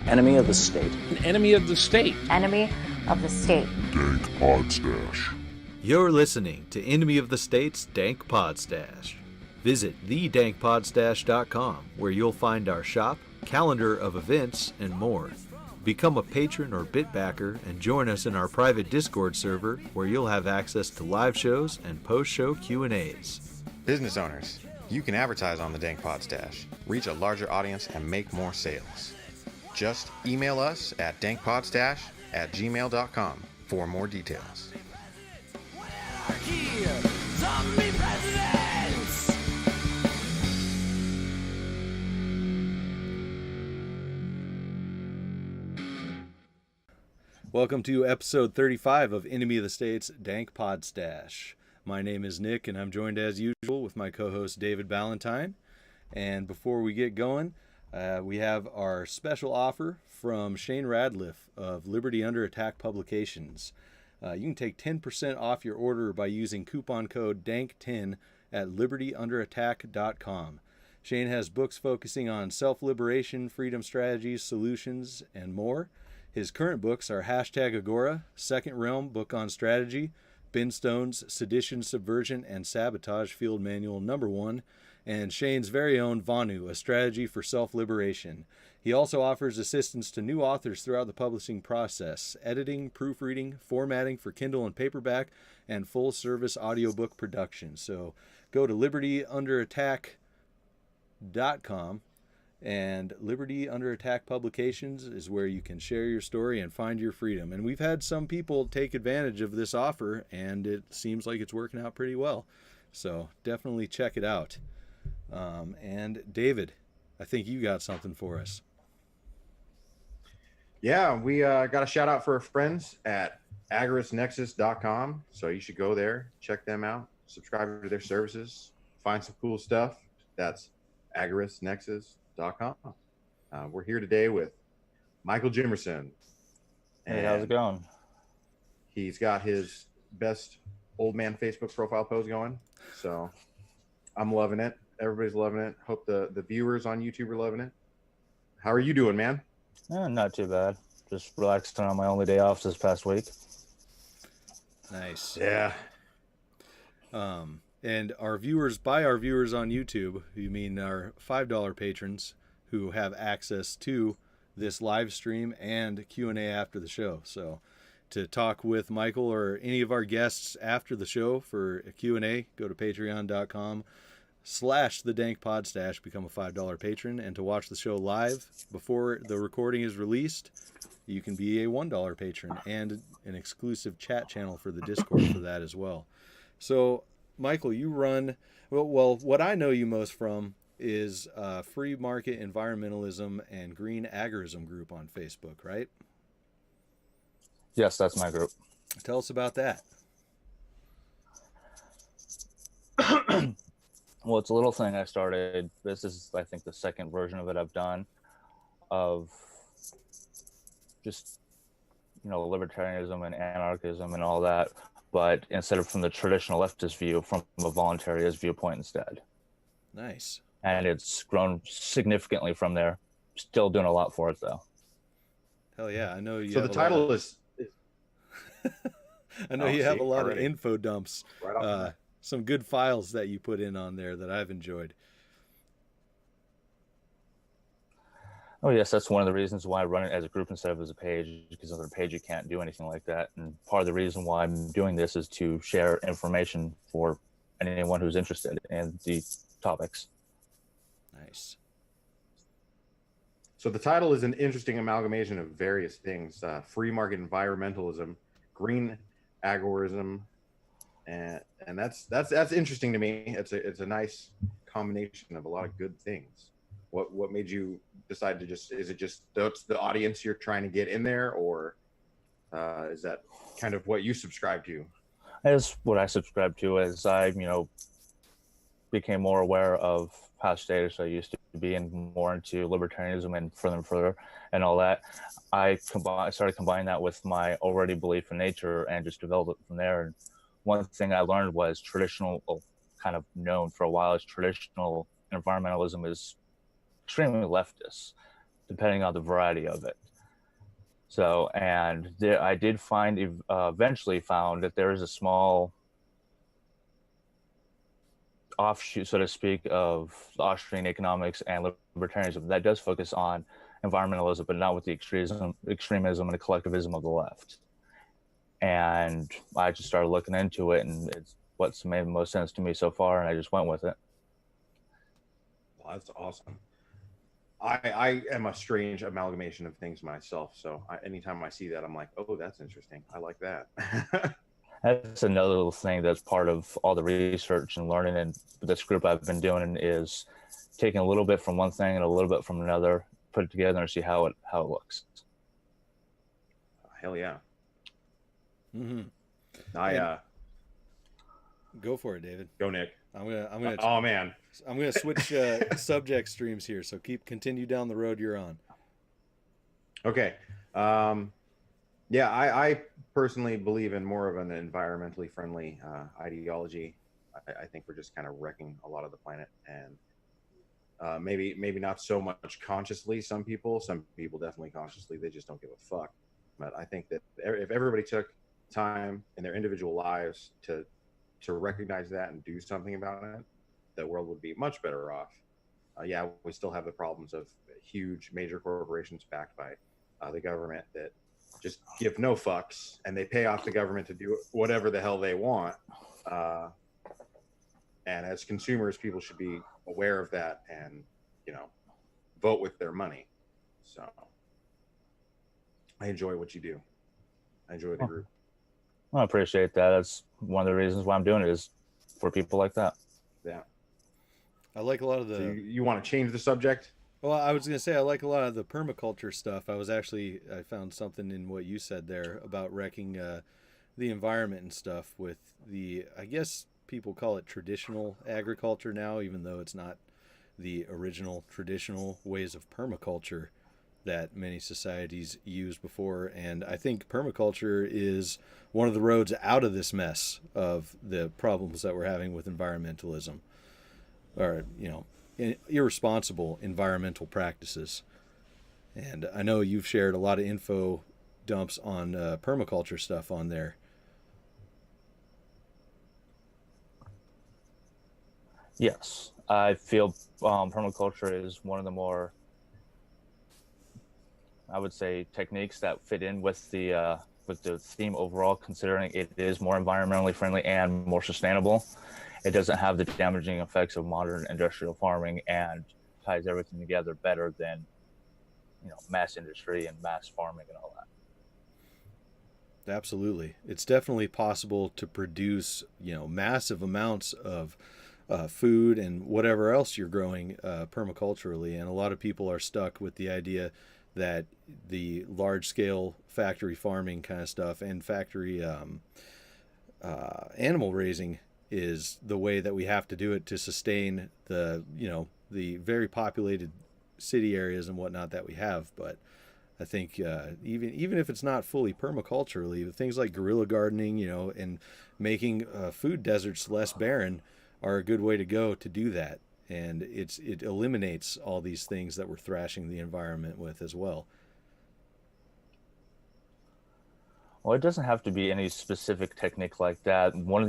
Enemy of the state. An enemy of the state. Enemy of the state. Dank Podstash. You're listening to Enemy of the State's Dank Podstash. Visit thedankpodstash.com where you'll find our shop, calendar of events, and more. Become a patron or BitBacker and join us in our private Discord server where you'll have access to live shows and post-show Q&As. Business owners, you can advertise on the Dank Podstash, reach a larger audience, and make more sales. Just email us at dankpodstash@gmail.com for more details. Welcome to episode 35 of Enemy of the State's Dank Podstash. My name is Nick, and I'm joined as usual with my co-host David Ballantyne. And before we get going, we have our special offer from Shane Radliff of Liberty Under Attack Publications. You can take 10% off your order by using coupon code DANK10 at libertyunderattack.com. Shane has books focusing on self-liberation, freedom strategies, solutions, and more. His current books are #Agora, Second Realm Book on Strategy, Ben Stone's Sedition, Subversion, and Sabotage Field Manual #1, and Shane's very own Vanu, A Strategy for Self-Liberation. He also offers assistance to new authors throughout the publishing process, editing, proofreading, formatting for Kindle and paperback, and full-service audiobook production. So go to libertyunderattack.com, and Liberty Under Attack Publications is where you can share your story and find your freedom. And we've had some people take advantage of this offer, and it seems like it's working out pretty well. So definitely check it out. And David, I think you got something for us. Yeah, we got a shout out for our friends at agoristnexus.com. So you should go there, check them out, subscribe to their services, find some cool stuff. That's agoristnexus.com. We're here today with Michael Jimerson. Hey, how's it going? He's got his best old man Facebook profile pose going. So I'm loving it. Everybody's loving it. Hope the viewers on YouTube are loving it. How are you doing, man? Not too bad. Just relaxing on my only day off this past week. Nice. Yeah. And our viewers on YouTube, you mean our $5 patrons who have access to this live stream and Q&A after the show. So to talk with Michael or any of our guests after the show for a Q&A, go to patreon.com/thedankpodstash, become a $5 patron. And to watch the show live before the recording is released, you can be a $1 patron and an exclusive chat channel for the Discord for that as well. So Michael, you run, well, what I know you most from is Free Market Environmentalism and Green Agorism group on Facebook, right? Yes, that's my group. Tell us about that. Well, it's a little thing I started. This is, I think, the second version of it I've done of just, libertarianism and anarchism and all that. But instead of from the traditional leftist view, from a voluntarist viewpoint instead. Nice. And it's grown significantly from there. Still doing a lot for it, though. Hell yeah, I know you. So the title is. I know you have a lot already. of info dumps. Right some good files that you put in on there that I've enjoyed. Oh, yes, that's one of the reasons why I run it as a group instead of as a page, because on a page you can't do anything like that. And part of the reason why I'm doing this is to share information for anyone who's interested in the topics. Nice. So the title is an interesting amalgamation of various things: free market environmentalism, green agorism, and that's interesting to me. It's a nice combination of a lot of good things. What made you decide to is it just the audience you're trying to get in there, or is that kind of what you subscribe to? As what I subscribe to as I, became more aware of past status I used to be and more into libertarianism and further and all that. I started combining that with my already belief in nature and just developed it from there. And one thing I learned was kind of known for a while as traditional environmentalism is extremely leftist. depending on the variety of it. So, and there, I did find, eventually found that there is a small offshoot, so to speak, of Austrian economics and libertarianism that does focus on environmentalism, but not with the extremism and the collectivism of the left. And I just started looking into it, and it's what's made the most sense to me so far, and I just went with it. Well, that's awesome. I am a strange amalgamation of things myself, so anytime I see that, I'm like, oh, that's interesting. I like that. That's another little thing that's part of all the research and learning and this group I've been doing is taking a little bit from one thing and a little bit from another, put it together and see how it looks. Hell yeah. Go for it, David. Go, Nick. Oh man, I'm gonna switch subject streams here, so continue down the road you're on. Okay. Yeah, I personally believe in more of an environmentally friendly ideology. I think we're just kind of wrecking a lot of the planet, and maybe not so much consciously. Some people definitely consciously. They just don't give a fuck. But I think that if everybody took time in their individual lives to recognize that and do something about it, the world would be much better off. Yeah, we still have the problems of huge major corporations backed by the government that just give no fucks, and they pay off the government to do whatever the hell they want. And as consumers, people should be aware of that and, vote with their money. So I enjoy what you do. I enjoy the group. I appreciate that. That's one of the reasons why I'm doing it, is for people like that. Yeah. I like a lot of the... So you want to change the subject? Well, I was going to say, I like a lot of the permaculture stuff. I found something in what you said there about wrecking the environment and stuff with the, I guess people call it traditional agriculture now, even though it's not the original traditional ways of permaculture that many societies used before. And I think permaculture is one of the roads out of this mess of the problems that we're having with environmentalism, or, irresponsible environmental practices. And I know you've shared a lot of info dumps on permaculture stuff on there. Yes, I feel permaculture is one of the more, I would say, techniques that fit in with the theme overall, considering it is more environmentally friendly and more sustainable. It doesn't have the damaging effects of modern industrial farming and ties everything together better than, mass industry and mass farming and all that. Absolutely. It's definitely possible to produce, massive amounts of food and whatever else you're growing permaculturally. And a lot of people are stuck with the idea that the large-scale factory farming kind of stuff and factory animal raising is the way that we have to do it to sustain the very populated city areas and whatnot that we have. But I think even if it's not fully permaculturally, things like guerrilla gardening, and making food deserts less barren are a good way to go to do that. And it eliminates all these things that we're thrashing the environment with as well. Well, it doesn't have to be any specific technique like that. One of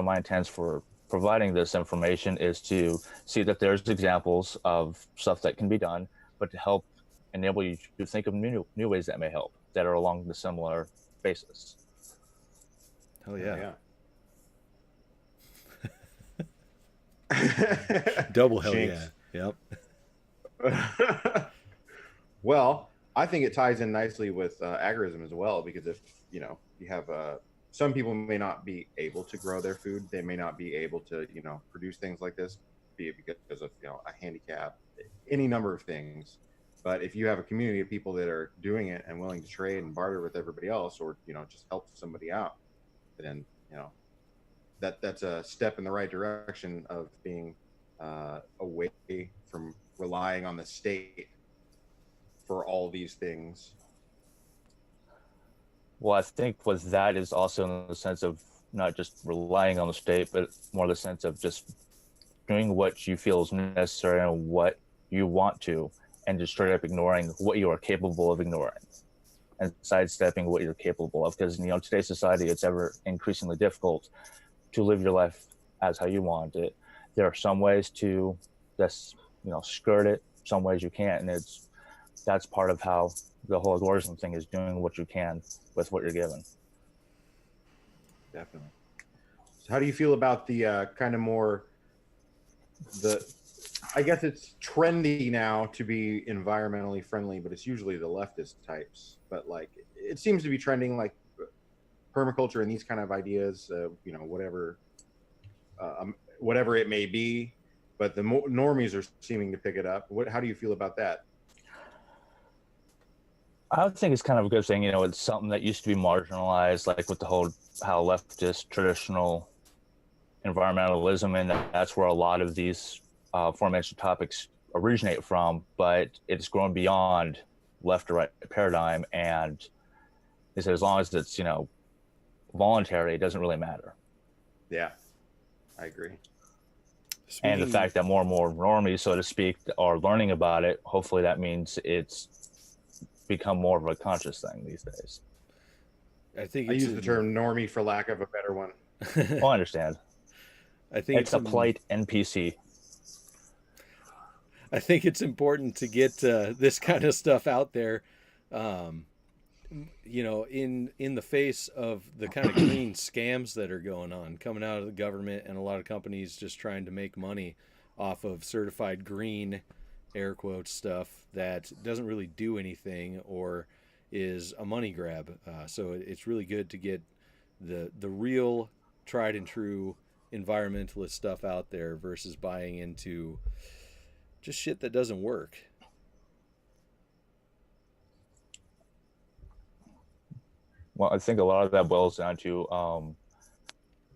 my intents for providing this information is to see that there's examples of stuff that can be done, but to help enable you to think of new ways that may help, that are along the similar basis. Hell yeah. Yeah. Double hell Jinx. yeah. Yep. Well, I think it ties in nicely with agorism as well, because if you have some people may not be able to grow their food, they may not be able to produce things like this, be it because of a handicap, any number of things. But if you have a community of people that are doing it and willing to trade and barter with everybody else, or just help somebody out, then that's a step in the right direction of being away from relying on the state for all these things. Well, I think with that is also in the sense of not just relying on the state, but more the sense of just doing what you feel is necessary and what you want to, and just straight up ignoring what you are capable of ignoring and sidestepping what you're capable of. Because, today's society, it's ever increasingly difficult to live your life as how you want it. There are some ways to just, skirt it, some ways you can't. And that's part of how the whole agorism thing is, doing what you can with what you're given. Definitely. So how do you feel about the kind of more I guess it's trendy now to be environmentally friendly, but it's usually the leftist types. But like, it seems to be trending, like permaculture and these kind of ideas, whatever it may be. But the normies are seeming to pick it up. How do you feel about that? I would think it's kind of a good thing. It's something that used to be marginalized, like with the whole how leftist traditional environmentalism, and that's where a lot of these aforementioned topics originate from. But it's grown beyond left or right paradigm, and it's, as long as it's voluntary, it doesn't really matter. Yeah, I agree. And the fact that more and more normies, so to speak, are learning about it, hopefully that means it's become more of a conscious thing these days. I use the term normie for lack of a better one. Well, I understand. I think it's a polite NPC. I think it's important to get this kind of stuff out there, in the face of the kind of green scams that are going on, coming out of the government, and a lot of companies just trying to make money off of certified green, air quotes, stuff that doesn't really do anything or is a money grab. So it's really good to get the real tried and true environmentalist stuff out there versus buying into just shit that doesn't work. Well, I think a lot of that boils down to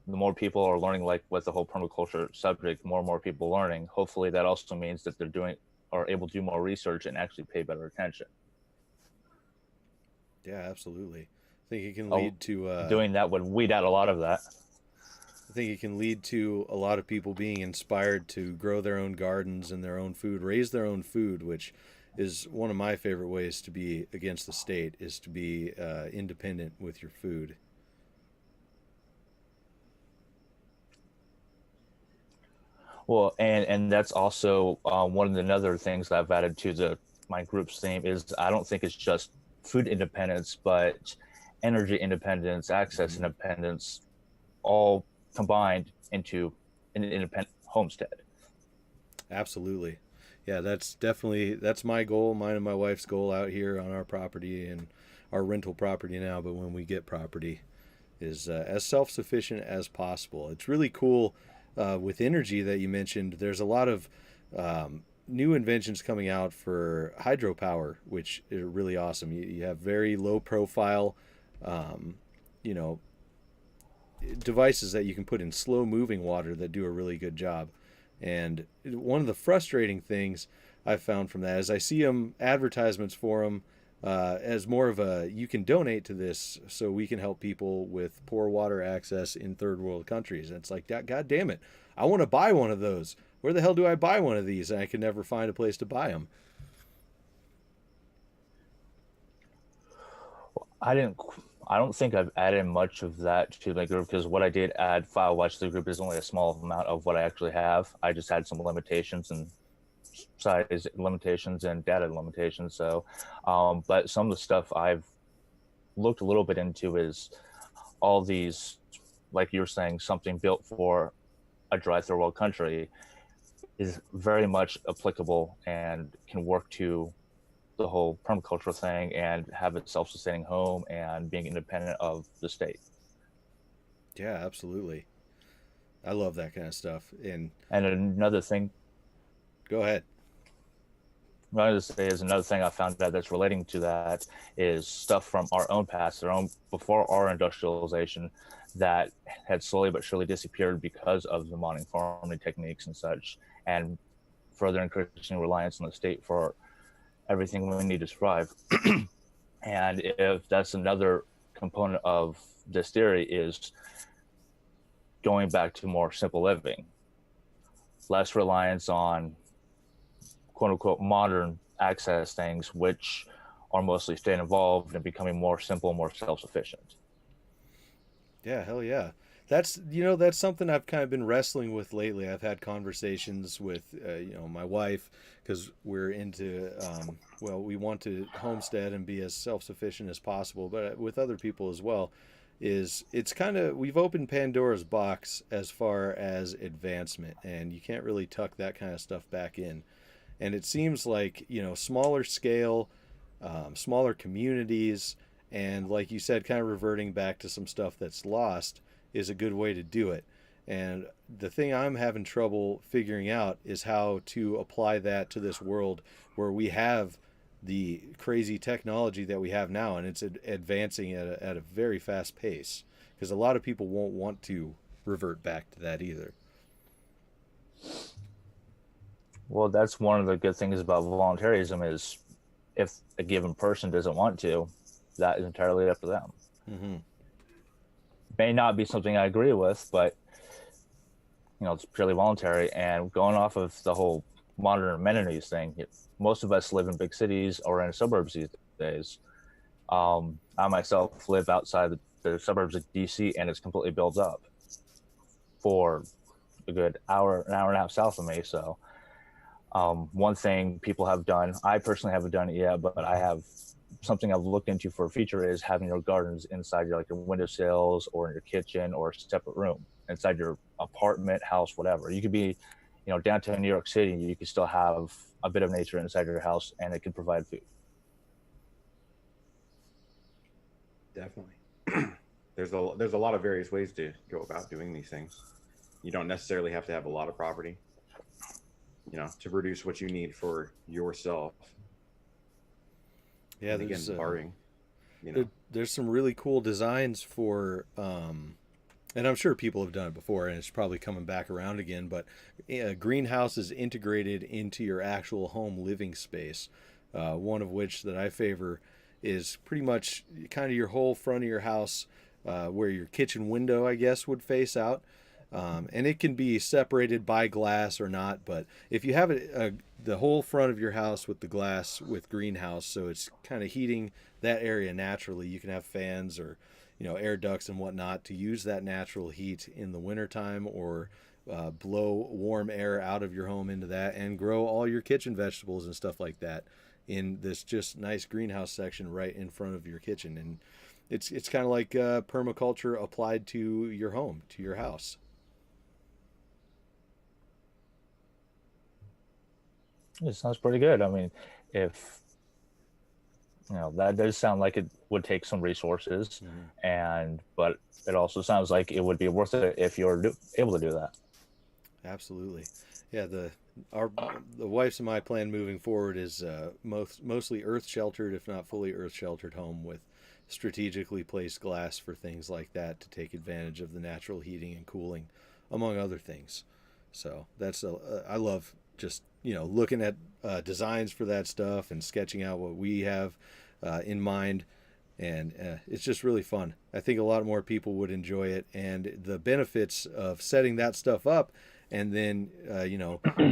the more people are learning, like with the whole permaculture subject, more and more people learning. Hopefully that also means that are able to do more research and actually pay better attention. Yeah, absolutely. I think it can lead to doing that would weed out a lot of that. I think it can lead to a lot of people being inspired to grow their own gardens and their own food, raise their own food, which is one of my favorite ways to be against the state, is to be independent with your food. Well, and that's also one of the other things that I've added to my group's theme is, I don't think it's just food independence, but energy independence, access independence, all combined into an independent homestead. Absolutely. Yeah, that's my goal, mine and my wife's goal out here on our property and our rental property now, but when we get property, is as self-sufficient as possible. It's really cool with energy that you mentioned. There's a lot of new inventions coming out for hydropower, which are really awesome. You have very low profile, devices that you can put in slow moving water that do a really good job. And one of the frustrating things I've found from that is I see advertisements for them as more of a, you can donate to this so we can help people with poor water access in third world countries. And it's like, God damn it, I want to buy one of those. Where the hell do I buy one of these? And I can never find a place to buy them. I don't think I've added much of that to my group, because what I did add file watch to the group is only a small amount of what I actually have. I just had some limitations and size limitations and data limitations. So, but some of the stuff I've looked a little bit into is all these, like you were saying, something built for a dry third world country is very much applicable and can work to the whole permaculture thing and have a self-sustaining home and being independent of the state. Yeah, absolutely. I love that kind of stuff. And another thing, go ahead. What I was going to say is another thing I found out that's relating to that is stuff from our own past, before our industrialization, that had slowly but surely disappeared because of the modern farming techniques and such, and further increasing reliance on the state for everything we need to survive. And if that's another component of this theory, is going back to more simple living, less reliance on quote unquote modern access things, which are mostly staying involved and becoming more simple, more self-sufficient. Yeah, hell yeah. That's something I've kind of been wrestling with lately. I've had conversations with my wife, because we're into we want to homestead and be as self-sufficient as possible, but with other people as well. It's kind of, we've opened Pandora's box as far as advancement, and you can't really tuck that kind of stuff back in. And it seems like, smaller scale, smaller communities, and like you said, kind of reverting back to some stuff that's lost is a good way to do it. And the thing I'm having trouble figuring out is how to apply that to this world where we have the crazy technology that we have now, and it's advancing at a very fast pace, because a lot of people won't want to revert back to that either. Well, that's one of the good things about voluntarism is if a given person doesn't want to, that is entirely up to them. Mm-hmm. May not be something I agree with, but it's purely voluntary. And going off of the whole modern amenities thing, most of us live in big cities or in suburbs these days. I myself live outside the suburbs of DC, and it's completely built up for a good an hour and a half south of me. So one thing people have done, I personally haven't done it yet, but I have, something I've looked into for a feature is having your gardens inside your windowsills or in your kitchen or a separate room inside your apartment, house, whatever. You could be, downtown New York City, you could still have a bit of nature inside your house, and it can provide food. Definitely. There's a lot of various ways to go about doing these things. You don't necessarily have to have a lot of property, to produce what you need for yourself. Yeah, and again, barring, there's some really cool designs for, and I'm sure people have done it before, and it's probably coming back around again, but greenhouses integrated into your actual home living space. One of which that I favor is pretty much kind of your whole front of your house, where your kitchen window, I guess, would face out. And it can be separated by glass or not, but if you have the whole front of your house with the glass with greenhouse, so it's kind of heating that area naturally, you can have fans or air ducts and whatnot to use that natural heat in the wintertime, or blow warm air out of your home into that and grow all your kitchen vegetables and stuff like that in this just nice greenhouse section right in front of your kitchen. And it's kind of like permaculture applied to your home, to your house. It sounds pretty good. I mean, if that does sound like it would take some resources, but it also sounds like it would be worth it if you're able to do that. Absolutely. Yeah, the wife's and my plan moving forward is mostly earth sheltered, if not fully earth sheltered home, with strategically placed glass for things like that to take advantage of the natural heating and cooling, among other things. So that's I love just looking at designs for that stuff and sketching out what we have in mind, and it's just really fun. I think a lot more people would enjoy it, and the benefits of setting that stuff up and then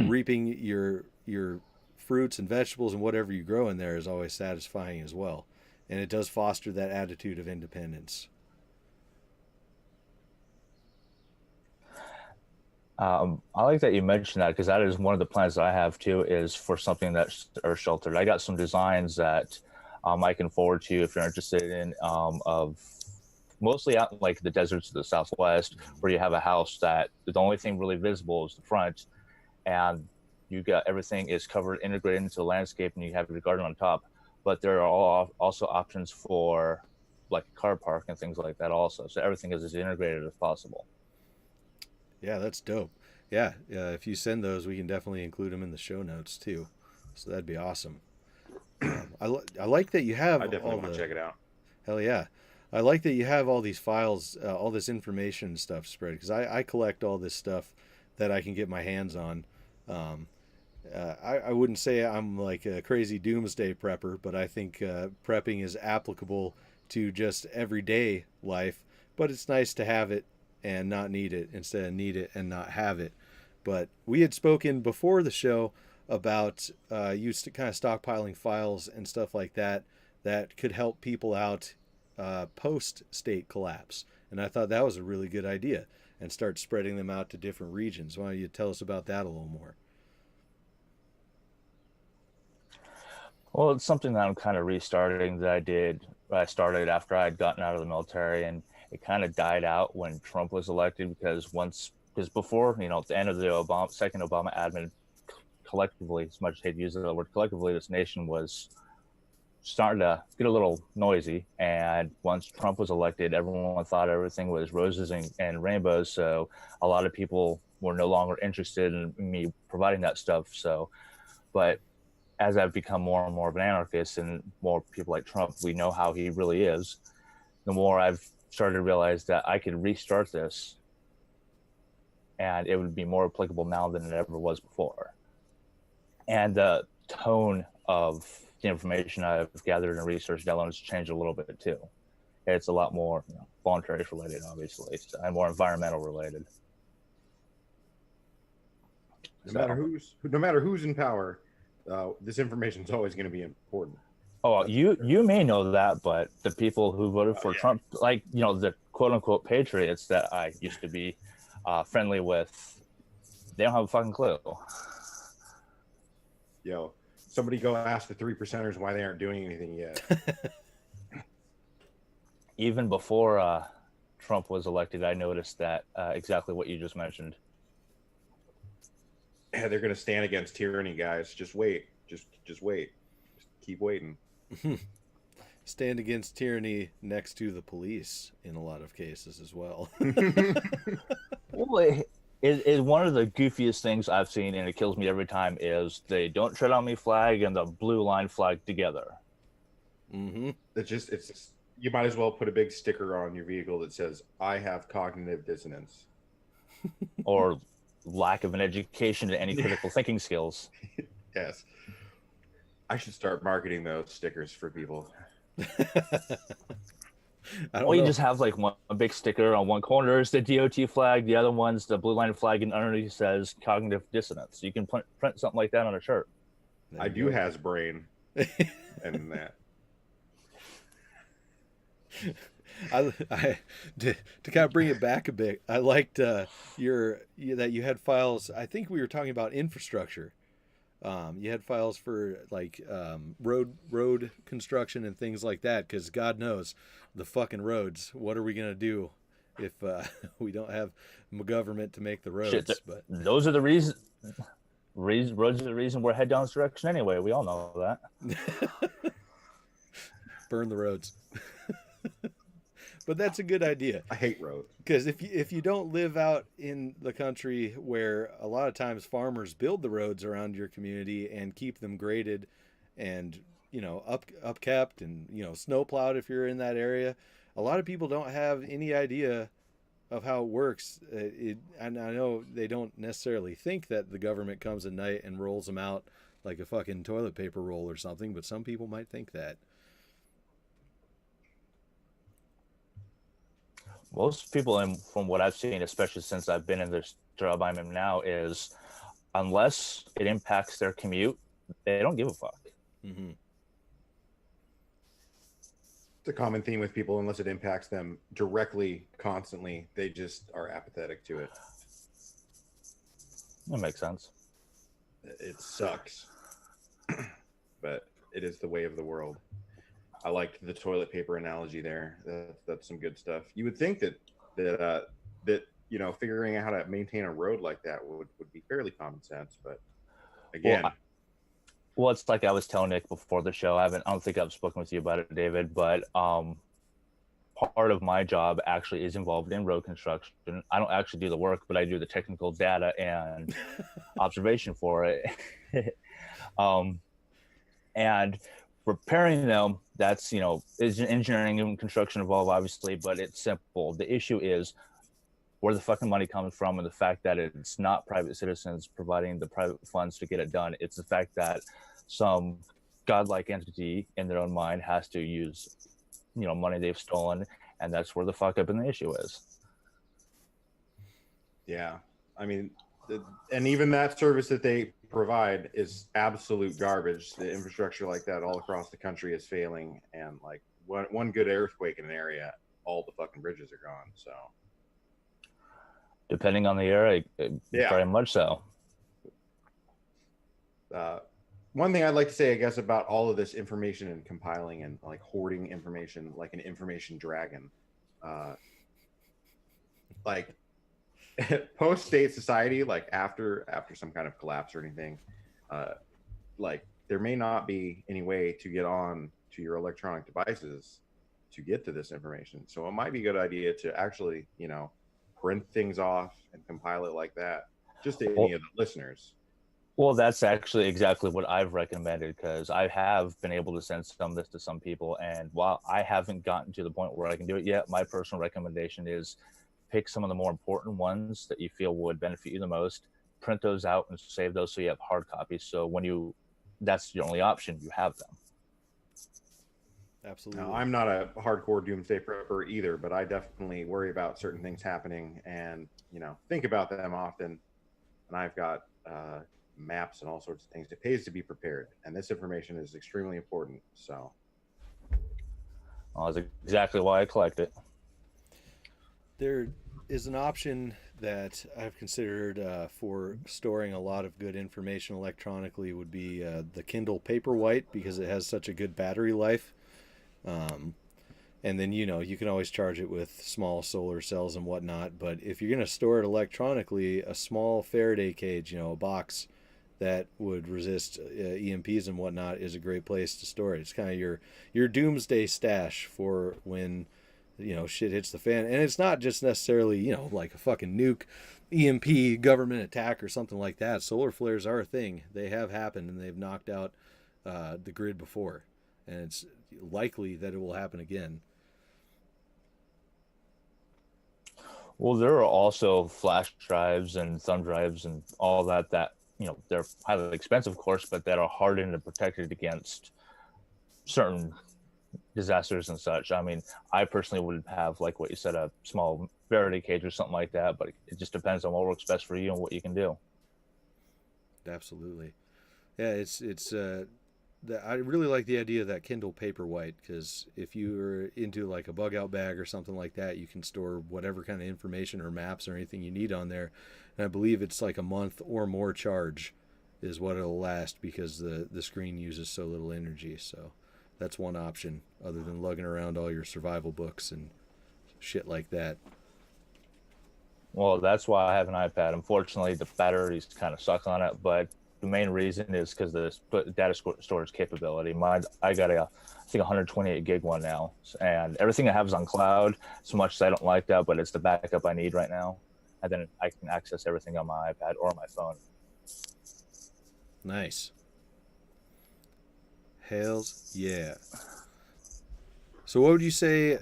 reaping your fruits and vegetables and whatever you grow in there is always satisfying as well, and it does foster that attitude of independence. I like that you mentioned that, because that is one of the plans that I have too, is for something that's earth sheltered. I got some designs that I can forward to you if you're interested in, of mostly out in like the deserts of the Southwest, where you have a house that the only thing really visible is the front, and you got everything is covered, integrated into the landscape, and you have your garden on top. But there are also options for like a car park and things like that also. So everything is as integrated as possible. Yeah, that's dope. Yeah, if you send those, we can definitely include them in the show notes too. So that'd be awesome. I like that you have. I definitely want to check it out. Hell yeah. I like that you have all these files, all this information and stuff spread, because I collect all this stuff that I can get my hands on. I wouldn't say I'm like a crazy doomsday prepper, but I think prepping is applicable to just everyday life. But it's nice to have it and not need it instead of need it and not have it. But we had spoken before the show about used to kind of stockpiling files and stuff like that that could help people out post state collapse. And I thought that was a really good idea, and start spreading them out to different regions. Why don't you tell us about that a little more? Well, it's something that I'm kind of restarting that I started after I had gotten out of the military, and it kind of died out when Trump was elected because before, at the end of the second Obama admin, collectively, as much as I hate to use the word collectively, this nation was starting to get a little noisy. And once Trump was elected, everyone thought everything was roses and rainbows. So a lot of people were no longer interested in me providing that stuff. But as I've become more and more of an anarchist and more people like Trump, we know how he really is, the more I've started to realize that I could restart this and it would be more applicable now than it ever was before. And the tone of the information I've gathered and researched has changed a little bit too. It's a lot more voluntary related, obviously, and more environmental related. No matter who's in power, this information is always going to be important. Oh, you may know that, but the people who voted for Trump, like the quote unquote patriots that I used to be friendly with, they don't have a fucking clue. Yo, somebody go ask the 3%ers why they aren't doing anything yet. Even before Trump was elected, I noticed that exactly what you just mentioned. Yeah, they're going to stand against tyranny, guys. Just wait. Just wait. Just keep waiting. Stand against tyranny next to the police in a lot of cases as well. Well, it is one of the goofiest things I've seen, and it kills me every time, is they don't tread on me flag and the blue line flag together. Mm-hmm. It's just you might as well put a big sticker on your vehicle that says, I have cognitive dissonance. Or lack of an education to any critical thinking skills. Yes. I should start marketing those stickers for people. You just have like a big sticker on one corner is the DOT flag, the other one's the blue line flag, and underneath says cognitive dissonance. You can print something like that on a shirt. I do has brain and that. I to kind of bring it back a bit, I liked that you had files. I think we were talking about infrastructure. You had files for like road construction and things like that, because God knows the fucking roads. What are we gonna do if we don't have government to make the roads? Shit, but those are the reasons. Roads are the reason we're heading down this direction anyway. We all know that. Burn the roads. But that's a good idea. I hate roads. Because if you don't live out in the country where a lot of times farmers build the roads around your community and keep them graded and upkept and snow plowed if you're in that area, a lot of people don't have any idea of how it works. And I know they don't necessarily think that the government comes at night and rolls them out like a fucking toilet paper roll or something, but some people might think that. Most people, and from what I've seen, especially since I've been in this job I'm in now, is unless it impacts their commute, they don't give a fuck. Mm-hmm. It's a common theme with people. Unless it impacts them directly, constantly, they just are apathetic to it. That makes sense. It sucks, but it is the way of the world. I liked the toilet paper analogy there. That's some good stuff. You would think that figuring out how to maintain a road like that would be fairly common sense, but again, well, it's like I was telling Nick before the show. I don't think I've spoken with you about it, David, but part of my job actually is involved in road construction. I don't actually do the work, but I do the technical data and observation for it. And repairing them, that's, is engineering and construction involved, obviously, but it's simple. The issue is where the fucking money comes from, and the fact that it's not private citizens providing the private funds to get it done. It's the fact that some godlike entity in their own mind has to use, money they've stolen, and that's where the fuck up in the issue is. Yeah. I mean, and even that service that they provide is absolute garbage. The infrastructure like that all across the country is failing, and like one good earthquake in an area, all the fucking bridges are gone. So depending on the area, Yeah. very much so. One thing I'd like to say, I guess, about all of this information and compiling and like hoarding information like an information dragon, like post-state society, like after some kind of collapse or anything, like there may not be any way to get on to your electronic devices to get to this information. So it might be a good idea to actually, print things off and compile it like that, just to any of the listeners. Well, that's actually exactly what I've recommended, because I have been able to send some of this to some people. And while I haven't gotten to the point where I can do it yet, my personal recommendation is pick some of the more important ones that you feel would benefit you the most, print those out and save those so you have hard copies. So when that's your only option, you have them. Absolutely. Now, I'm not a hardcore doomsday prepper either, but I definitely worry about certain things happening and, think about them often. And I've got maps and all sorts of things. It pays to be prepared, and this information is extremely important. So that's exactly why I collect it. There is an option that I've considered for storing a lot of good information electronically would be the Kindle Paperwhite, because it has such a good battery life. And then, you can always charge it with small solar cells and whatnot. But if you're going to store it electronically, a small Faraday cage, a box that would resist EMPs and whatnot is a great place to store it. It's kind of your doomsday stash for when, shit hits the fan. And it's not just necessarily, like a fucking nuke, EMP, government attack or something like that. Solar flares are a thing. They have happened, and they've knocked out the grid before. And it's likely that it will happen again. Well, there are also flash drives and thumb drives and all that they're highly expensive, of course, but that are hardened and protected against certain disasters and such. I mean, I personally would have, like what you said, a small Faraday cage or something like that, but it just depends on what works best for you and what you can do. Absolutely. Yeah, it's I really like the idea of that Kindle Paperwhite, because if you're into like a bug out bag or something like that, you can store whatever kind of information or maps or anything you need on there. And I believe it's like a month or more charge is what it'll last, because the screen uses so little energy. So that's one option other than lugging around all your survival books and shit like that. Well, that's why I have an iPad. Unfortunately, the batteries kind of suck on it, but the main reason is because the data storage capability. I got I think 128 gig one now, and everything I have is on cloud. So much as I don't like that, but it's the backup I need right now, and then I can access everything on my iPad or my phone. Nice. Hells yeah. So what would you say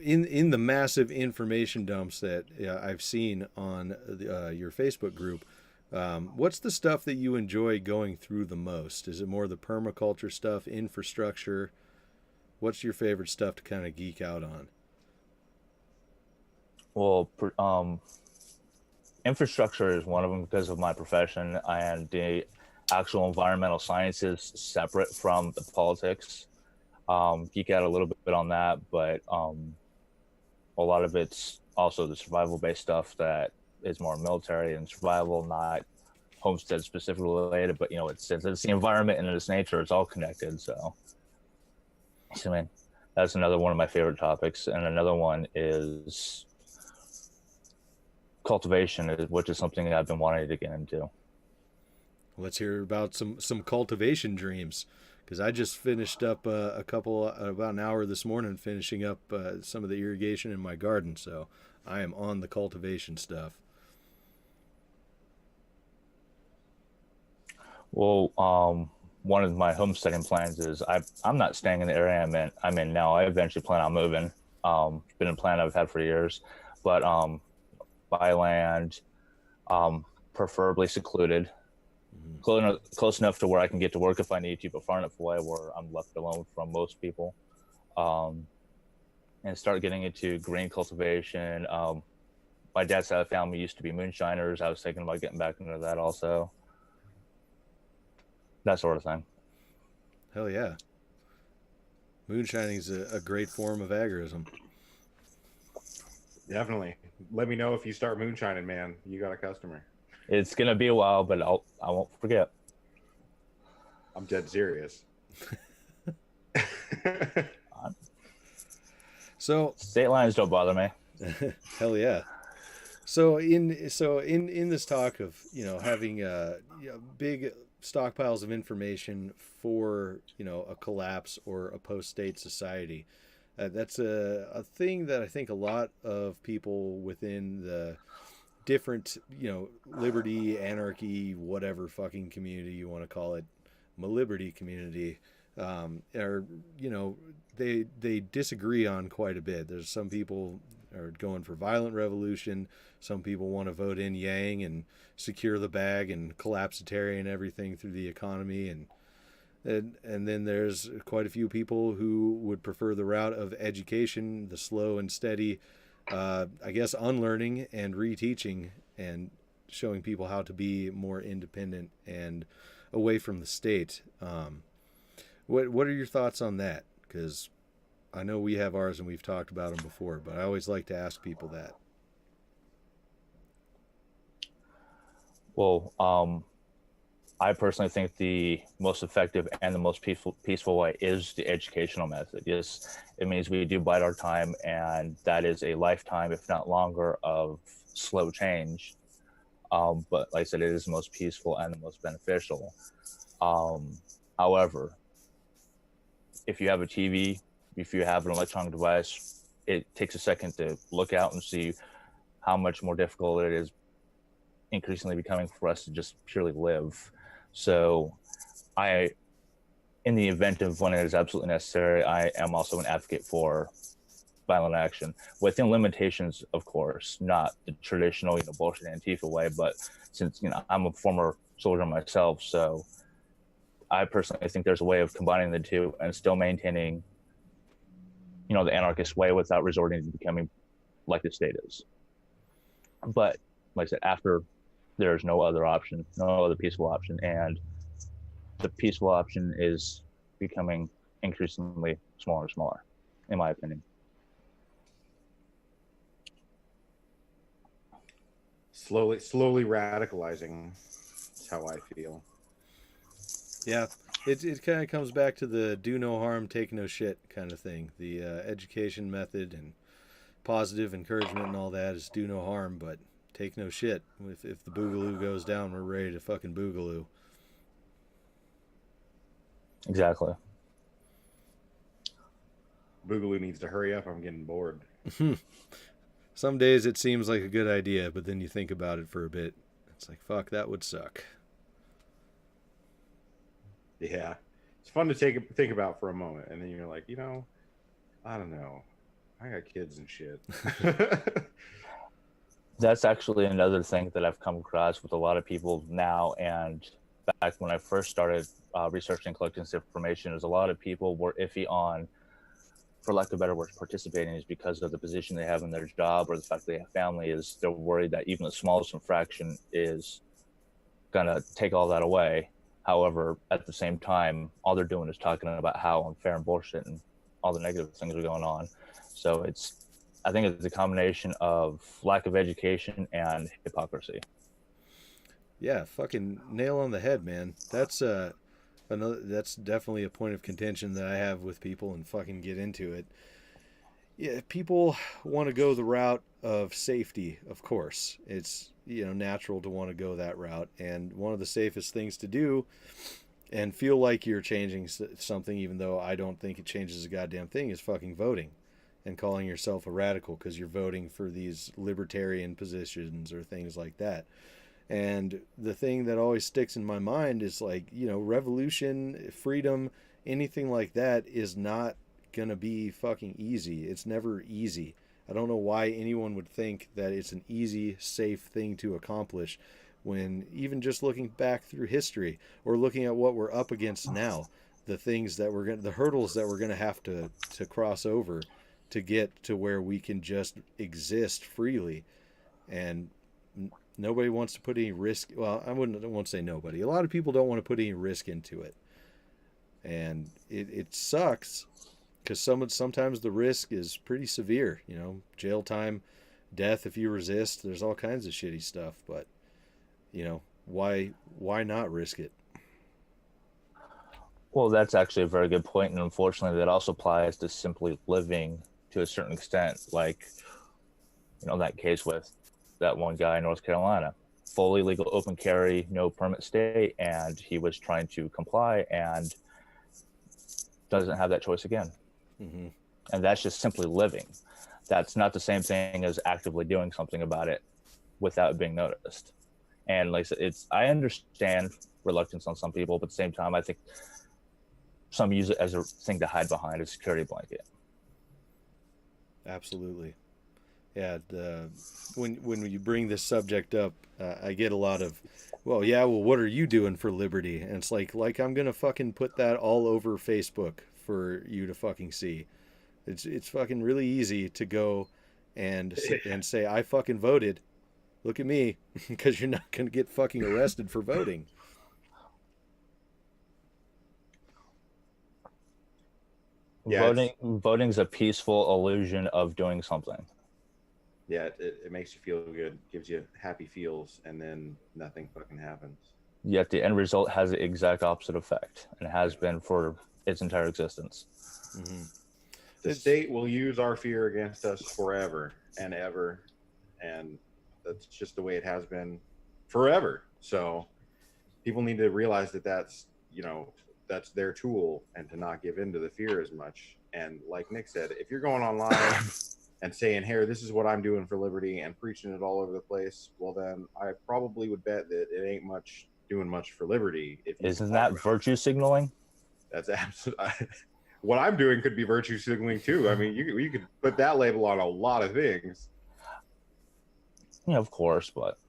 in the massive information dumps that I've seen on your Facebook group? What's the stuff that you enjoy going through the most? Is it more the permaculture stuff, infrastructure? What's your favorite stuff to kind of geek out on? Well, infrastructure is one of them because of my profession, and the actual environmental sciences separate from the politics. Geek out a little bit on that, but a lot of it's also the survival-based stuff that is more military and survival, not homestead specifically related, but it's the environment and its nature, it's all connected. So I mean, that's another one of my favorite topics. And another one is cultivation, which is something I've been wanting to get into. Let's hear about some cultivation dreams, because I just finished up about an hour this morning finishing up some of the irrigation in my garden, so I am on the cultivation stuff. Well, one of my homesteading plans is I'm not staying in the area I'm in now. I eventually plan on moving. It's been a plan I've had for years, but buy land, preferably secluded, close enough to where I can get to work if I need to, but far enough away where I'm left alone from most people, and start getting into green cultivation, my dad's side of the family used to be moonshiners. I was thinking about getting back into that also. That sort of thing. Hell yeah. Moonshining is a great form of agorism. Definitely. Let me know if you start moonshining, man. You got a customer. It's gonna be a while, but I won't forget. I'm dead serious. So state lines don't bother me. hell yeah. So in this talk of having big stockpiles of information for a collapse or a post-state society, that's a thing that I think a lot of people within the different liberty, anarchy, whatever fucking community you want to call it, liberty community, are they disagree on quite a bit. There's some people are going for violent revolution. Some people want to vote in Yang and secure the bag and collapsitarian everything through the economy, and then there's quite a few people who would prefer the route of education, the slow and steady, I guess, unlearning and reteaching and showing people how to be more independent and away from the state. What are your thoughts on that? Because I know we have ours and we've talked about them before, but I always like to ask people that. Well, I personally think the most effective and the most peaceful way is the educational method. Yes, it means we do bide our time, and that is a lifetime, if not longer, of slow change. But like I said, it is the most peaceful and the most beneficial. However, if you have a TV, if you have an electronic device, it takes a second to look out and see how much more difficult it is increasingly becoming for us to just purely live. So in the event of when it is absolutely necessary, I am also an advocate for violent action within limitations, of course, not the traditional, bullshit Antifa way, but since, I'm a former soldier myself, so I personally think there's a way of combining the two and still maintaining, the anarchist way without resorting to becoming like the state is. But like I said, after there's no other option, no other peaceful option, and the peaceful option is becoming increasingly smaller and smaller, in my opinion. Slowly radicalizing. That's how I feel. Yeah, it kind of comes back to the do no harm, take no shit kind of thing. The education method and positive encouragement and all that is do no harm, but take no shit. If the boogaloo goes down, we're ready to fucking boogaloo. Exactly. Boogaloo needs to hurry up. I'm getting bored. Some days it seems like a good idea, but then you think about it for a bit. It's like, fuck, that would suck. Yeah. It's fun to think about for a moment. And then you're like, I don't know. I got kids and shit. That's actually another thing that I've come across with a lot of people now. And back when I first started researching and collecting this information, there's a lot of people were iffy on, for lack of better words, participating is because of the position they have in their job or the fact they have family. Is they're worried that even the smallest infraction is going to take all that away. However, at the same time, all they're doing is talking about how unfair and bullshit and all the negative things are going on. So I think it's a combination of lack of education and hypocrisy. Yeah, fucking nail on the head, man. That's definitely a point of contention that I have with people, and fucking get into it. Yeah, people want to go the route of safety, of course. It's natural to want to go that route, and one of the safest things to do and feel like you're changing something, even though I don't think it changes a goddamn thing, is fucking voting and calling yourself a radical because you're voting for these libertarian positions or things like that. And the thing that always sticks in my mind is like, revolution, freedom, anything like that is not going to be fucking easy. It's never easy. I don't know why anyone would think that it's an easy, safe thing to accomplish when even just looking back through history or looking at what we're up against now, the things that the hurdles that we're going to have to cross over to get to where we can just exist freely. and nobody wants to put any risk. Well, I won't say nobody. A lot of people don't want to put any risk into it, and it sucks because sometimes the risk is pretty severe. You know, jail time, death if you resist. There's all kinds of shitty stuff, but you know, why not risk it? Well, that's actually a very good point, and unfortunately, that also applies to simply living to a certain extent. Like, you know, that case with that one guy in North Carolina, fully legal open carry, no permit state, and he was trying to comply and doesn't have that choice again. Mm-hmm. And that's just simply living. That's not the same thing as actively doing something about it without being noticed. And like I said, I understand reluctance on some people, but at the same time, I think some use it as a thing to hide behind, a security blanket. Absolutely. Yeah, when you bring this subject up, I get a lot of, well, what are you doing for liberty? And it's like I'm gonna fucking put that all over Facebook for you to fucking see. It's fucking really easy to go and say I fucking voted. Look at me, because you're not gonna get fucking arrested for voting. Yeah, voting's a peaceful illusion of doing something. Yeah, it makes you feel good, gives you happy feels, and then nothing fucking happens. Yet the end result has the exact opposite effect, and has been for its entire existence. Mm-hmm. The state will use our fear against us forever and ever, and that's just the way it has been forever. So people need to realize that that's their tool, and to not give in to the fear as much. And like Nick said, if you're going online and saying, "Here, this is what I'm doing for liberty," and preaching it all over the place, well, then I probably would bet that it ain't doing much for liberty. Isn't that virtue signaling? That's absolutely. What I'm doing could be virtue signaling too. I mean, you could put that label on a lot of things. Yeah, of course, but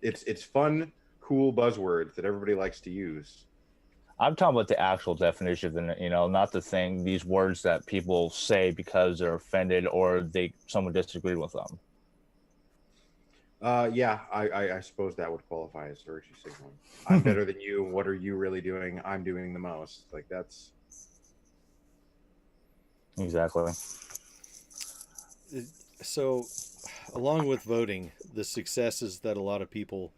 it's fun, cool buzzwords that everybody likes to use. I'm talking about the actual definition, not the thing, these words that people say because they're offended or someone disagreed with them. Yeah, I suppose that would qualify as virtue signaling. I'm better than you. What are you really doing? I'm doing the most. Like, that's exactly. So, along with voting, the successes that a lot of people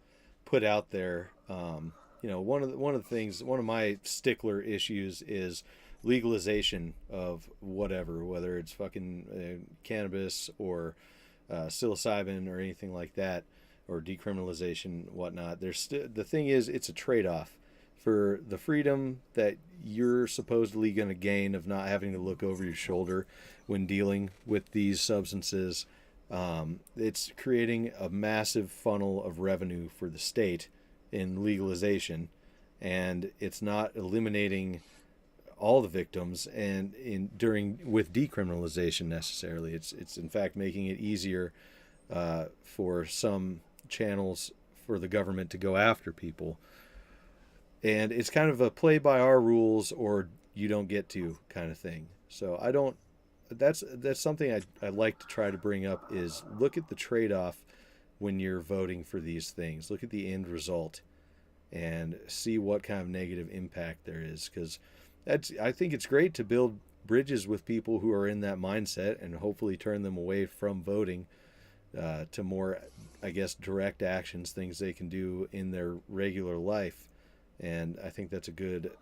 put out there, one of the things, one of my stickler issues is legalization of whatever, whether it's fucking cannabis or psilocybin or anything like that, or decriminalization, whatnot. The thing is, it's a trade-off for the freedom that you're supposedly going to gain of not having to look over your shoulder when dealing with these substances. It's creating a massive funnel of revenue for the state in legalization, and it's not eliminating all the victims and with decriminalization necessarily. It's in fact making it easier for some channels for the government to go after people, and it's kind of a play by our rules or you don't get to kind of thing. So that's something I like to try to bring up, is look at the trade-off when you're voting for these things. Look at the end result and see what kind of negative impact there is, because I think it's great to build bridges with people who are in that mindset and hopefully turn them away from voting to more, I guess, direct actions, things they can do in their regular life. And I think that's a good,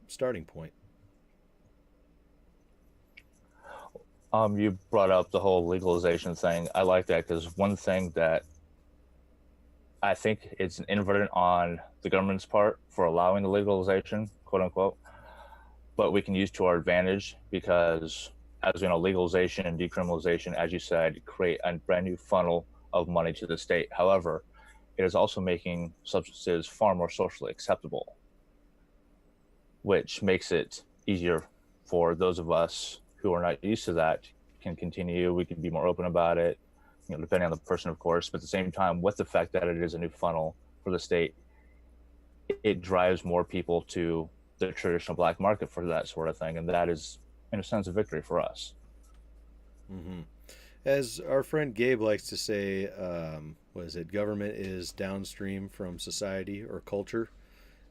starting point. You brought up the whole legalization thing. I like that, because one thing that I think it's an inadvertent on the government's part for allowing the legalization, quote unquote, but we can use to our advantage, because as you know, legalization and decriminalization, as you said, create a brand new funnel of money to the state. However, it is also making substances far more socially acceptable, which makes it easier for those of us who are not used to that can continue. We can be more open about it, depending on the person, of course. But at the same time, with the fact that it is a new funnel for the state, it drives more people to the traditional black market for that sort of thing. And that is, in a sense, a victory for us. Mm-hmm. As our friend Gabe likes to say, what is it? Government is downstream from society or culture.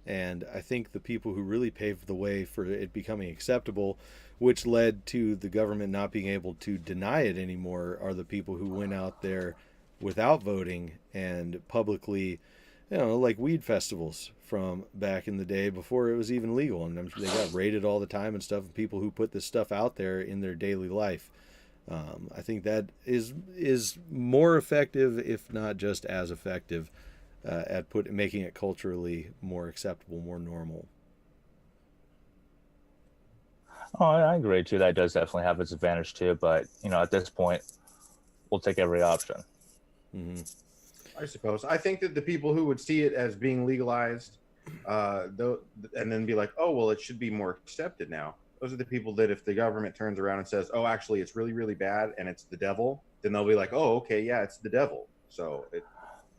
And I think the people who really paved the way for it becoming acceptable, which led to the government not being able to deny it anymore, are the people who went out there without voting and publicly, like weed festivals from back in the day before it was even legal. And they got raided all the time and stuff. And people who put this stuff out there in their daily life. I think that is more effective, if not just as effective, at making it culturally more acceptable, more normal. Oh, I agree too. That does definitely have its advantage too. But at this point, we'll take every option. Mm-hmm. I suppose. I think that the people who would see it as being legalized, and then be like, "Oh, well, it should be more accepted now." Those are the people that if the government turns around and says, "Oh, actually, it's really, really bad and it's the devil," then they'll be like, "Oh, okay, yeah, it's the devil." So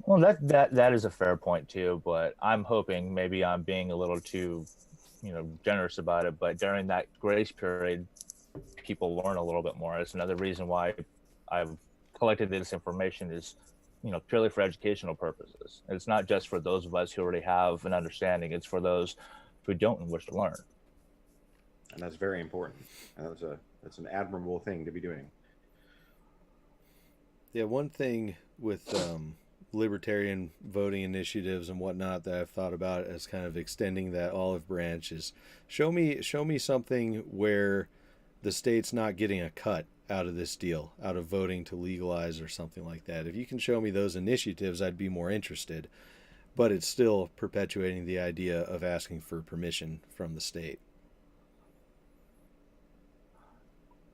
Well, that is a fair point too, but I'm hoping maybe I'm being a little too, generous about it. But during that grace period, people learn a little bit more. It's another reason why I've collected this information is, purely for educational purposes. It's not just for those of us who already have an understanding. It's for those who don't and wish to learn. and that's very important. And that's an admirable thing to be doing. Yeah, one thing with libertarian voting initiatives and whatnot that I've thought about as kind of extending that olive branch is show me something where the state's not getting a cut out of this deal, out of voting to legalize or something like that. If you can show me those initiatives, I'd be more interested. But it's still perpetuating the idea of asking for permission from the state.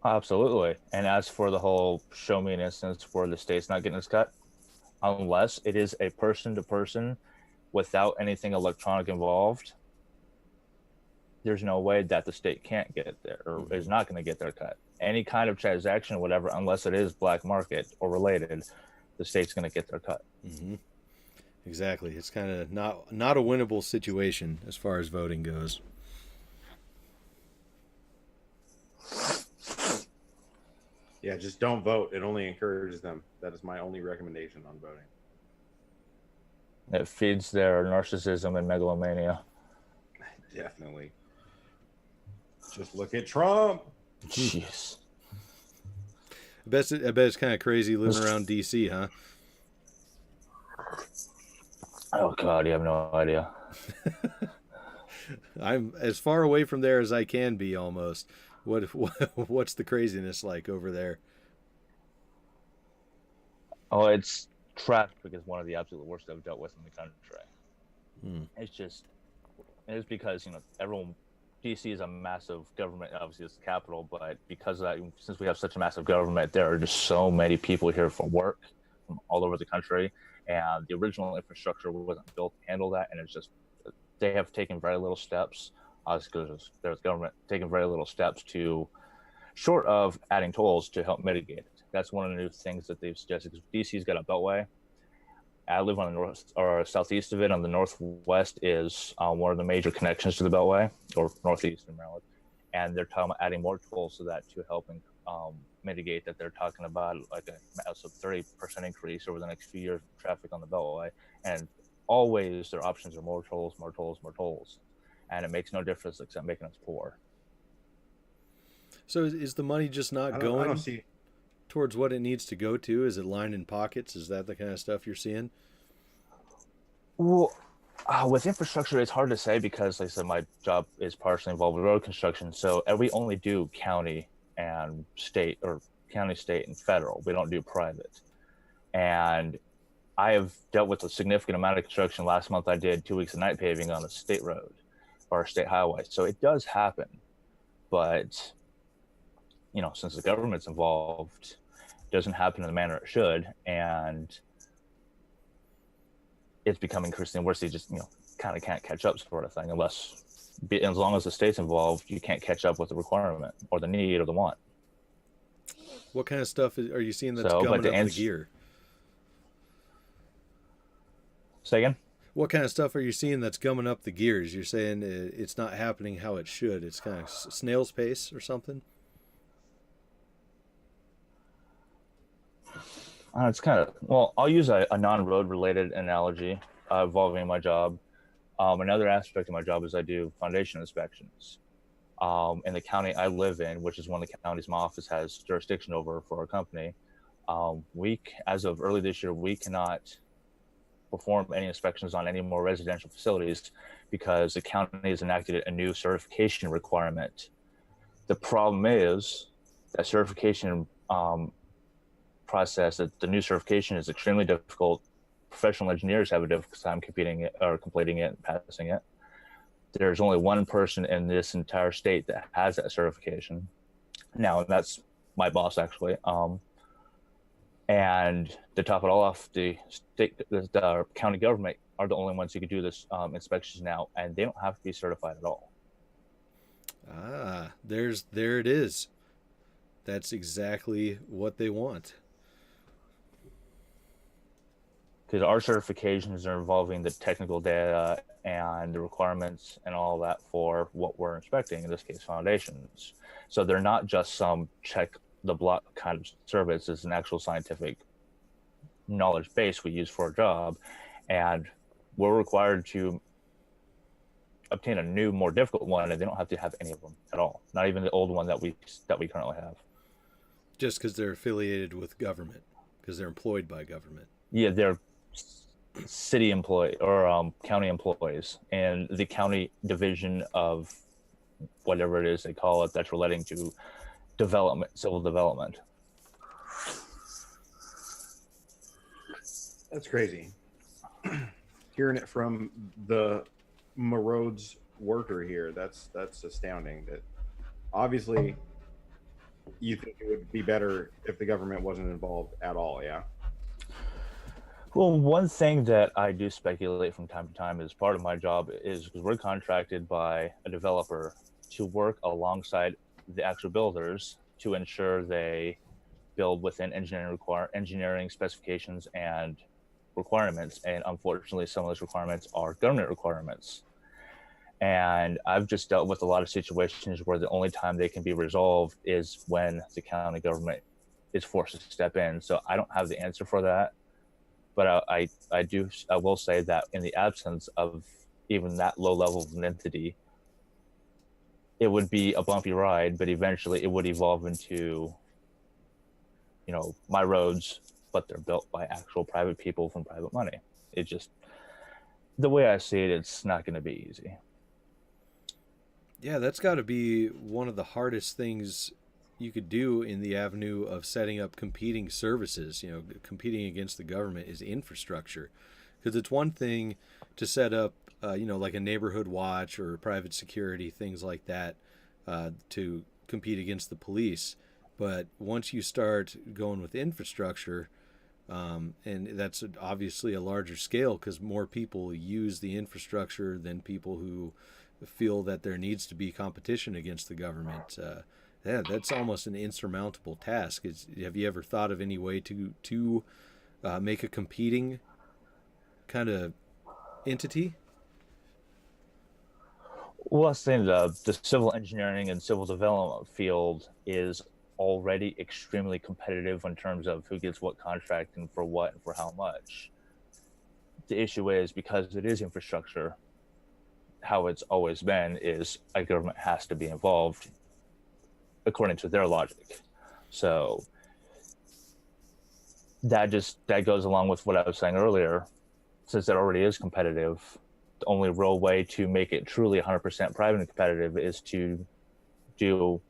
Absolutely. And as for the whole show me an instance where the state's not getting its cut, unless it is a person to person without anything electronic involved, there's no way that the state can't get there or is not going to get their cut. Any kind of transaction, whatever, unless it is black market or related, the state's going to get their cut. Mm-hmm. Exactly. It's kind of not a winnable situation as far as voting goes. Yeah, just don't vote. It only encourages them. That is my only recommendation on voting. It feeds their narcissism and megalomania. Definitely. Just look at Trump. Jeez. I bet it's kind of crazy living around DC, huh? Oh God, you have no idea. I'm as far away from there as I can be almost. What's the craziness like over there? Oh, it's traffic is one of the absolute worst I've dealt with in the country. It's because everyone. DC is a massive government. Obviously, it's the capital, but because of that, since we have such a massive government, there are just so many people here for work from all over the country, and the original infrastructure wasn't built to handle that. And it's just they have taken very little steps. Because there's government taking very little steps to, short of adding tolls to help mitigate it. That's one of the new things that they've suggested. Because DC's got a beltway. I live on the north or southeast of it. On the northwest is one of the major connections to the beltway, or northeast in Maryland, and they're talking about adding more tolls to that to help mitigate that. They're talking about like a massive 30% increase over the next few years of traffic on the beltway, and always their options are more tolls, more tolls, more tolls, and it makes no difference except making us poor. So is the money just not going towards what it needs to go to? Is it lined in pockets? Is that the kind of stuff you're seeing? Well, with infrastructure, it's hard to say because, like I said, my job is partially involved with road construction. So we only do county and state, or county, state, and federal. We don't do private. And I have dealt with a significant amount of construction. Last month, I did 2 weeks of night paving on a state road or a state highway. So it does happen. But since the government's involved, it doesn't happen in the manner it should, and it's becoming increasingly worse. You just kind of can't catch up, sort of thing, as long as the state's involved, you can't catch up with the requirement or the need or the want. What kind of stuff are you seeing that's gumming up the gear? Say again? What kind of stuff are you seeing that's gumming up the gears? You're saying it's not happening how it should. It's kind of snail's pace or something? It's kind of, well, I'll use a non-road related analogy involving my job. Another aspect of my job is I do foundation inspections. In the county I live in, which is one of the counties my office has jurisdiction over for our company, as of early this year, we cannot perform any inspections on any more residential facilities because the county has enacted a new certification requirement. The problem is that certification process, that the new certification is extremely difficult. Professional engineers have a difficult time completing it and passing it. There's only one person in this entire state that has that certification now, and that's my boss actually. And to top it all off, the county government are the only ones who can do this inspections now, and they don't have to be certified at all. There it is. That's exactly what they want. Because our certifications are involving the technical data and the requirements and all that for what we're inspecting, in this case, foundations. So they're not just some check the block kind of service. It's an actual scientific knowledge base we use for our job. And we're required to obtain a new, more difficult one, and they don't have to have any of them at all. Not even the old one that we currently have. Just because they're affiliated with government, because they're employed by government. Yeah, they're city employee or county employees, and the county division of whatever it is they call it that's relating to civil development. That's crazy. Hearing it from the Roads worker here, that's astounding. That obviously you think it would be better if the government wasn't involved at all, yeah? Well, one thing that I do speculate from time to time as part of my job is because we're contracted by a developer to work alongside the actual builders to ensure they build within engineering specifications and requirements. And unfortunately, some of those requirements are government requirements. And I've just dealt with a lot of situations where the only time they can be resolved is when the county government is forced to step in. So I don't have the answer for that. But I will say that in the absence of even that low level of an entity, it would be a bumpy ride, but eventually it would evolve into, my roads, but they're built by actual private people from private money. It just, the way I see it, it's not going to be easy. Yeah, that's got to be one of the hardest things you could do in the avenue of setting up competing services. Competing against the government is infrastructure, because it's one thing to set up like a neighborhood watch or private security, things like that, to compete against the police. But once you start going with infrastructure, and that's obviously a larger scale because more people use the infrastructure than people who feel that there needs to be competition against the government. That's almost an insurmountable task. Have you ever thought of any way to make a competing kind of entity? Well, I was saying the civil engineering and civil development field is already extremely competitive in terms of who gets what contract and for what and for how much. The issue is, because it is infrastructure, how it's always been is a government has to be involved according to their logic. So that goes along with what I was saying earlier. Since it already is competitive, the only real way to make it truly 100% private and competitive is to do,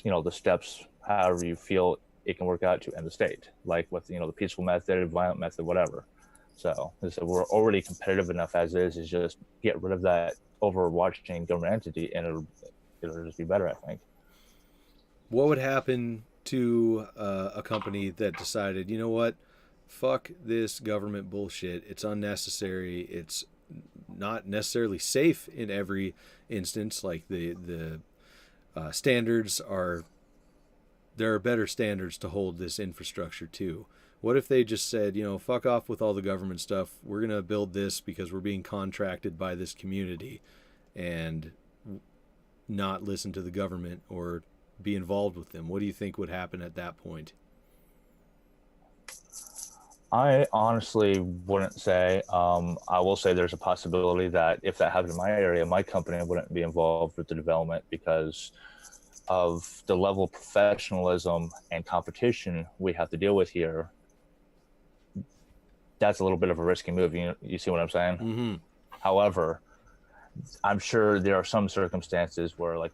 the steps however you feel it can work out to end the state, like with, the peaceful method, violent method, whatever. So we're already competitive enough as is just get rid of that overwatching government entity and it'll just be better, I think. What would happen to a company that decided, you know what, fuck this government bullshit, it's unnecessary, it's not necessarily safe in every instance, like the standards are, there are better standards to hold this infrastructure to. What if they just said, fuck off with all the government stuff, we're going to build this because we're being contracted by this community, and not listen to the government or be involved with them? What do you think would happen at that point? I honestly wouldn't say. I will say there's a possibility that if that happened in my area, my company wouldn't be involved with the development because of the level of professionalism and competition we have to deal with here. That's a little bit of a risky move. You see what I'm saying? Mm-hmm. However, I'm sure there are some circumstances where, like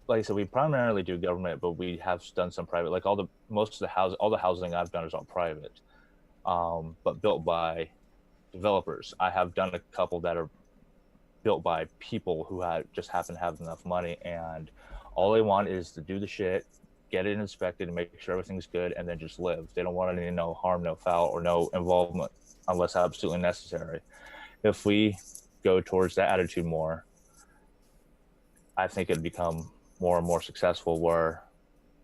I said, we primarily do government, but we have done some private. Like all the housing I've done is all private, but built by developers. I have done a couple that are built by people who just happen to have enough money, and all they want is to do the shit, get it inspected, and make sure everything's good, and then just live. They don't want any no harm, no foul, or no involvement unless absolutely necessary. If we go towards that attitude more, I think it'd become more and more successful, where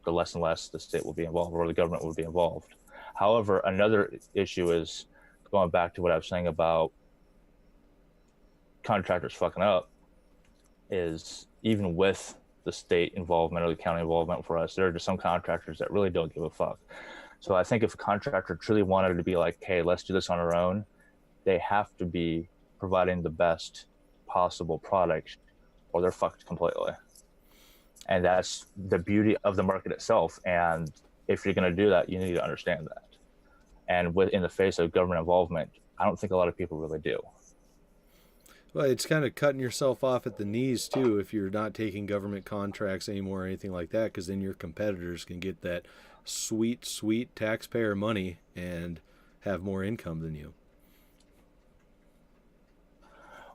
the less and less the state will be involved or the government will be involved. However, another issue is going back to what I was saying about contractors fucking up, is even with the state involvement or the county involvement for us, there are just some contractors that really don't give a fuck. So I think if a contractor truly wanted to be like, hey, let's do this on our own, they have to be providing the best possible product or they're fucked completely. And that's the beauty of the market itself. And if you're going to do that, you need to understand that. And in the face of government involvement, I don't think a lot of people really do. Well, it's kind of cutting yourself off at the knees, too, if you're not taking government contracts anymore or anything like that, because then your competitors can get that sweet, sweet taxpayer money and have more income than you.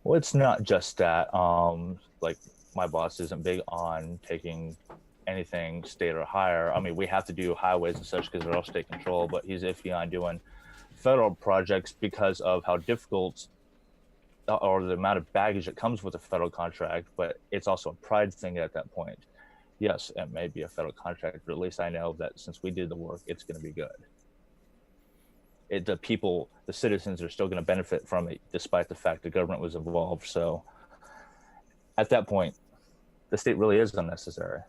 Well, it's not just that. Like, my boss isn't big on taking anything state or higher. I mean, we have to do highways and such because they're all state control, but he's iffy on doing federal projects because of how difficult or the amount of baggage that comes with a federal contract, but it's also a pride thing at that point. Yes, it may be a federal contract, but at least I know that since we did the work, it's going to be good. The citizens are still going to benefit from it, despite the fact the government was involved. So at that point, the state really is unnecessary.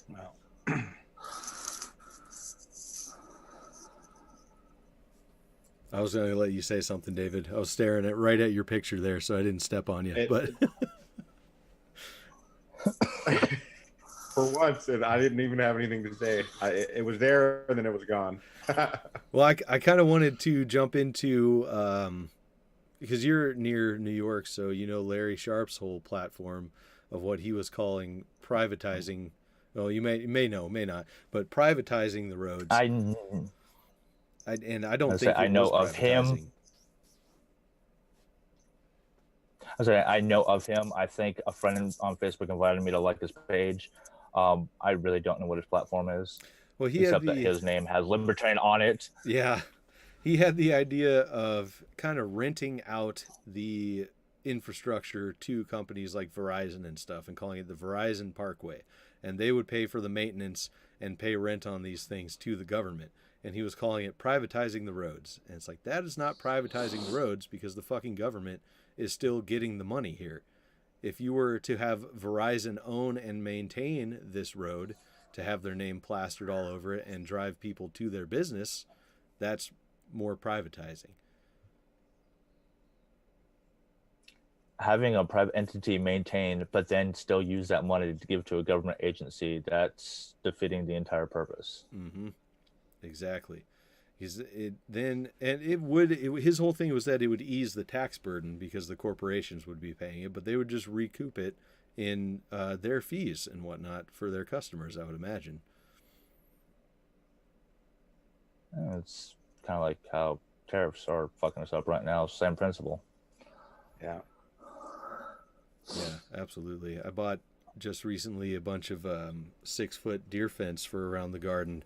Wow. I was going to let you say something, David. I was staring right at your picture there, so I didn't step on you. But for once, and I didn't even have anything to say. It was there, and then it was gone. Well, I kind of wanted to jump into because you're near New York, so you know Larry Sharp's whole platform of what he was calling privatizing. Well, you may know, may not, but privatizing the roads. I don't think I know of him. I know of him. I think a friend on Facebook invited me to like his page. I really don't know what his platform is. Well, except that his name has libertarian on it. Yeah. He had the idea of kind of renting out the infrastructure to companies like Verizon and stuff and calling it the Verizon Parkway. And they would pay for the maintenance and pay rent on these things to the government. And he was calling it privatizing the roads. And it's like, that is not privatizing the roads because the fucking government is still getting the money here. If you were to have Verizon own and maintain this road, to have their name plastered all over it and drive people to their business, that's more privatizing. Having a private entity maintained, but then still use that money to give to a government agency, that's defeating the entire purpose. Mm-hmm. Exactly. His whole thing was that it would ease the tax burden because the corporations would be paying it, but they would just recoup it in their fees and whatnot for their customers, I would imagine. It's kind of like how tariffs are fucking us up right now. Same principle. Yeah. Yeah, absolutely. I bought just recently a bunch of 6-foot deer fence for around the garden.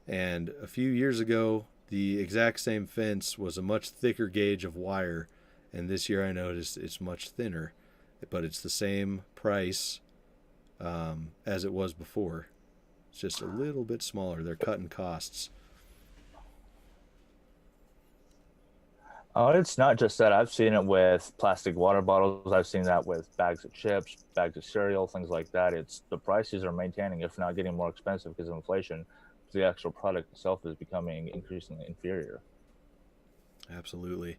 And a few years ago, the exact same fence was a much thicker gauge of wire. And this year I noticed it's much thinner. But it's the same price as it was before. It's just a little bit smaller. They're cutting costs. Oh, it's not just that. I've seen it with plastic water bottles. I've seen that with bags of chips, bags of cereal, things like that. It's the prices are maintaining, if not getting more expensive because of inflation. the actual product itself is becoming increasingly inferior. Absolutely.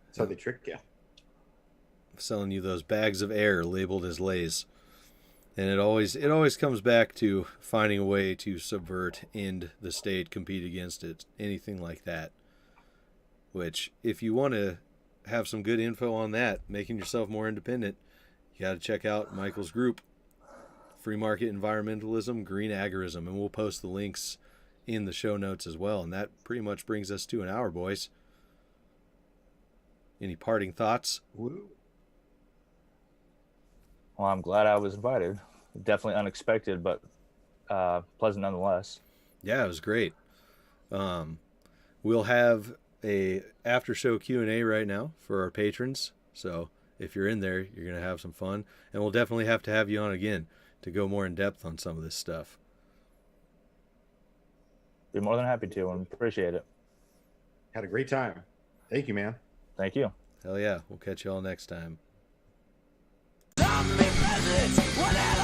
That's how they trick you. Selling you those bags of air labeled as Lay's. And it always comes back to finding a way to subvert, end the state, compete against it, anything like that. Which, if you want to have some good info on that, making yourself more independent, you got to check out Michael's group, Free Market Environmentalism, Green Agorism, and we'll post the links in the show notes as well. And that pretty much brings us to an hour, boys. Any parting thoughts? Woo. Well, I'm glad I was invited. Definitely unexpected, but pleasant nonetheless. Yeah, it was great. We'll have a after show Q&A right now for our patrons. So if you're in there, you're going to have some fun. And we'll definitely have to have you on again to go more in depth on some of this stuff. Be more than happy to and appreciate it. Had a great time. Thank you, man. Thank you. Hell yeah. We'll catch you all next time. Omnipresent, whatever.